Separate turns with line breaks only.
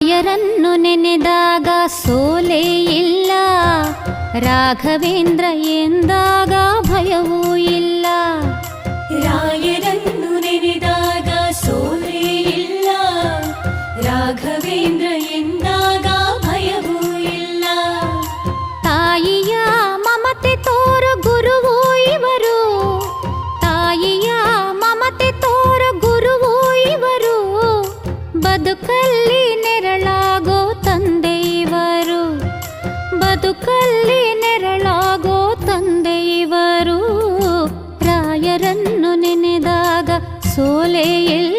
ರಾಯರನ್ನು ನೆನೆದಾಗ ಸೋಲೇ ಇಲ್ಲ, ರಾಘವೇಂದ್ರ ಎಂದಾಗ ಭಯವೂ ಇಲ್ಲ.
ರಾಯರನ್ನು ನೆನೆದಾಗ ಸೋಲೇ ಇಲ್ಲ, ರಾಘವೇಂದ್ರ ಎಂದಾಗ ಭಯವೂ ಇಲ್ಲ.
ತಾಯಿಯ ಮಮತೆ ತೋರು ಗುರುವೂ ಇವರು, ತಾಯಿಯ ಮಮತೆ ತೋರು ಗುರುವೂ ಇವರು, ಬದುಕಲ್ಲಿ ನೆರಳಾಗೋ ತಂದೆ ಇವರು, ಬದುಕಲ್ಲಿ ನೆರಳಾಗೋ ತಂದೆ ಇವರು. ರಾಯರನ್ನು ನೆನೆದಾಗ ಸೋಲೇ ಇಲ್ಲ,